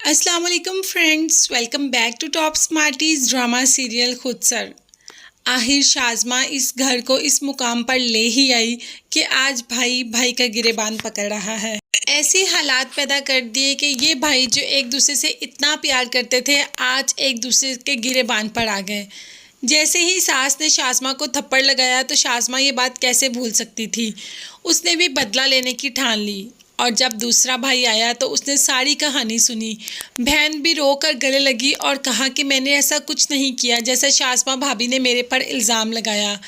अस्सलाम वालेकुम friends, welcome back to top smarties drama serial Khudsar. आखिर शाज़मा इस घर को इस मुकाम पर ले ही आई कि आज भाई भाई का गिरेबान पकड़ रहा है। ऐसे हालात पैदा कर दिए कि ये भाई जो एक दूसरे से इतना प्यार करते थे आज एक दूसरे के गिरेबान पर आ गए। जैसे ही सास ने शाज़मा को थप्पड़ लगाया तो शाज़मा ये बात कैसे भूल सकती थी। उसने भी बदला लेने की ठान ली और जब दूसरा भाई आया तो उसने सारी कहानी सुनी। बहन भी रो कर गले लगी और कहा कि मैंने ऐसा कुछ नहीं किया जैसा शाज़मा भाभी ने मेरे पर इल्ज़ाम लगाया।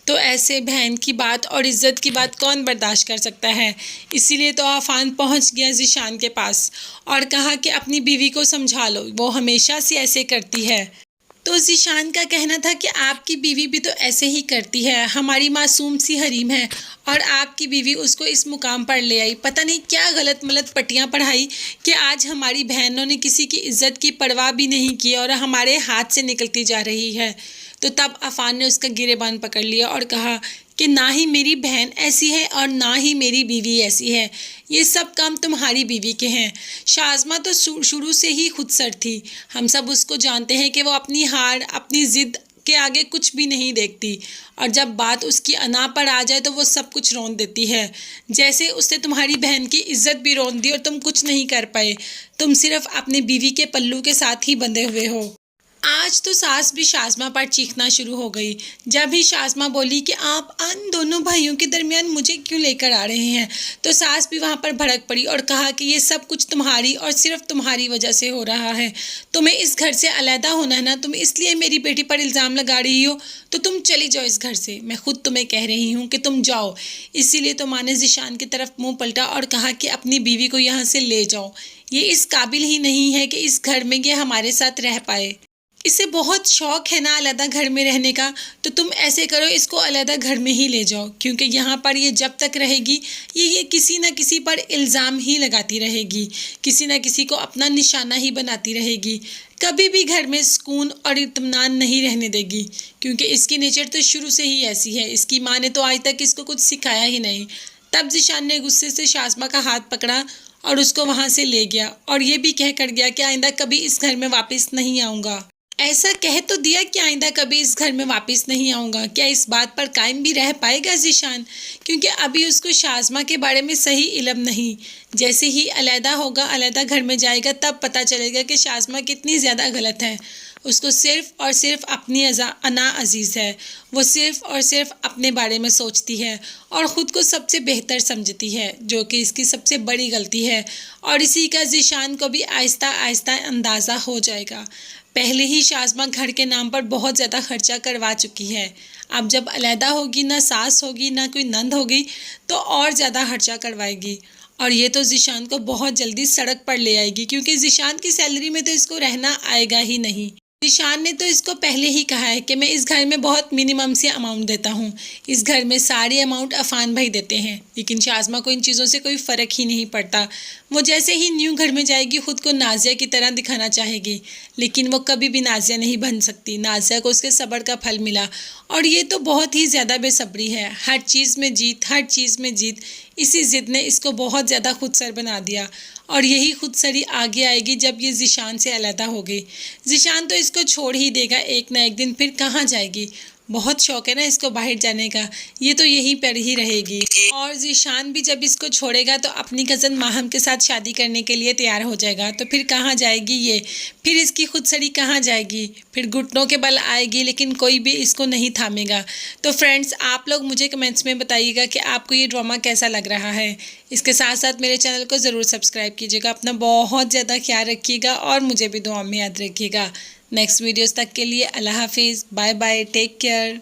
तो ऐसे बहन की बात और इज़्ज़त की बात कौन बर्दाश्त कर सकता है। इसीलिए तो आफान पहुंच गया ज़ीशान के पास और कहा कि अपनी बीवी को समझा लो, वो हमेशा से ऐसे करती है। तो ज़ीशान का कहना था कि आपकी बीवी भी तो ऐसे ही करती है, हमारी मासूम सी हरीम है और आपकी बीवी उसको इस मुकाम पर ले आई। पता नहीं क्या गलत मलत पट्टियाँ पढ़ाई कि आज हमारी बहनों ने किसी की इज्जत की परवाह भी नहीं की और हमारे हाथ से निकलती जा रही है। तो तब अफान ने उसका गिरेबान पकड़ लिया और कहा कि ना ही मेरी बहन ऐसी है और ना ही मेरी बीवी ऐसी है, ये सब काम तुम्हारी बीवी के हैं। शाज़मा तो शुरू से ही खुदसर थी, हम सब उसको जानते हैं कि वो अपनी हार अपनी ज़िद के आगे कुछ भी नहीं देखती और जब बात उसकी अना पर आ जाए तो वो सब कुछ रौंद देती है। जैसे उसने तुम्हारी बहन की इज्जत भी रौंद दी और तुम कुछ नहीं कर पाए, तुम सिर्फ अपने बीवी के पल्लू के साथ ही बंधे हुए हो। आज तो सास भी शाज़मा पर चीखना शुरू हो गई। जब ही शाज़मा बोली कि आप इन दोनों भाइयों के दरमियान मुझे क्यों लेकर आ रहे हैं, तो सास भी वहाँ पर भड़क पड़ी और कहा कि ये सब कुछ तुम्हारी और सिर्फ तुम्हारी वजह से हो रहा है। तुम्हें इस घर से अलहदा होना है ना, तुम इसलिए मेरी बेटी पर इल्ज़ाम लगा रही हो, तो तुम चली जाओ इस घर से। मैं खुद तुम्हें कह रही हूँ कि तुम जाओ। इसीलिए तो माँ ने ज़ीशान की तरफ मुँह पलटा और कहा कि अपनी बीवी को यहाँ से ले जाओ, ये इस काबिल ही नहीं है कि इस घर में ये हमारे साथ रह पाए। इसे बहुत शौक है ना अलग घर में रहने का, तो तुम ऐसे करो इसको अलग घर में ही ले जाओ, क्योंकि यहाँ पर ये जब तक रहेगी ये किसी न किसी पर इल्ज़ाम ही लगाती रहेगी, किसी न किसी को अपना निशाना ही बनाती रहेगी, कभी भी घर में सुकून और इत्मीनान नहीं रहने देगी, क्योंकि इसकी नेचर तो शुरू से ही ऐसी है। इसकी माँ ने तो आज तक इसको कुछ सिखाया ही नहीं। तब ज़ीशान ने गुस्से से शाज़मा का हाथ पकड़ा और उसको वहाँ से ले गया और ये भी कह कर गया कि आइंदा कभी इस घर में वापस नहीं आऊँगा। ऐसा कह तो दिया कि आइंदा कभी इस घर में वापस नहीं आऊँगा। क्या इस बात पर कायम भी रह पाएगा ज़ीशान, क्योंकि अभी उसको शाज़मा के बारे में सही इल्म नहीं। जैसे ही अलहदा होगा, अलहदा घर में जाएगा, तब पता चलेगा कि शाज़मा कितनी ज़्यादा गलत है। उसको सिर्फ़ और सिर्फ अपनी अना अजीज़ है। वो सिर्फ़ और सिर्फ अपने बारे में सोचती है और ख़ुद को सबसे बेहतर समझती है, जो कि इसकी सबसे बड़ी गलती है। और इसी का ज़ीशान को भी आहिस्ता आहिस्ता अंदाज़ा हो जाएगा। पहले ही शाज़मा घर के नाम पर बहुत ज़्यादा खर्चा करवा चुकी है। अब जब अलहदा होगी, ना सास होगी ना कोई नंद होगी, तो और ज़्यादा खर्चा करवाएगी और ये तो ज़ीशान को बहुत जल्दी सड़क पर ले आएगी, क्योंकि ज़ीशान की सैलरी में तो इसको रहना आएगा ही नहीं। ज़ीशान ने तो इसको पहले ही कहा है कि मैं इस घर में बहुत मिनिमम से अमाउंट देता हूँ, इस घर में सारी अमाउंट अफान भाई देते हैं, लेकिन शाज़मा को इन चीज़ों से कोई फ़र्क ही नहीं पड़ता। वो जैसे ही न्यू घर में जाएगी खुद को नाज़िया की तरह दिखाना चाहेगी, लेकिन वो कभी भी नाज़िया नहीं बन सकती। नाज़िया को उसके सब्र का फल मिला और ये तो बहुत ही ज़्यादा बेसब्री है। हर चीज़ में जीत, हर चीज़ में जीत, इसी ज़िद ने इसको बहुत ज़्यादा खुदसर बना दिया और यही खुदसरी आगे आएगी जब ये ज़ीशान से अलहदा हो गई। ज़ीशान तो इसको छोड़ ही देगा एक ना एक दिन, फिर कहाँ जाएगी। बहुत शौक है ना इसको बाहर जाने का, ये तो यहीं पर ही रहेगी। और ज़ीशान भी जब इसको छोड़ेगा तो अपनी कज़न माहम के साथ शादी करने के लिए तैयार हो जाएगा, तो फिर कहाँ जाएगी ये, फिर इसकी खुदसरी कहाँ जाएगी, फिर घुटनों के बल आएगी, लेकिन कोई भी इसको नहीं थामेगा। तो फ्रेंड्स, आप लोग मुझे कमेंट्स में बताइएगा कि आपको ये ड्रामा कैसा लग रहा है। इसके साथ साथ मेरे चैनल को ज़रूर सब्सक्राइब कीजिएगा। अपना बहुत ज़्यादा ख्याल रखिएगा और मुझे भी दुआ में याद रखिएगा। नेक्स्ट वीडियोस तक के लिए अल्लाह हाफिज़, बाय बाय, टेक केयर।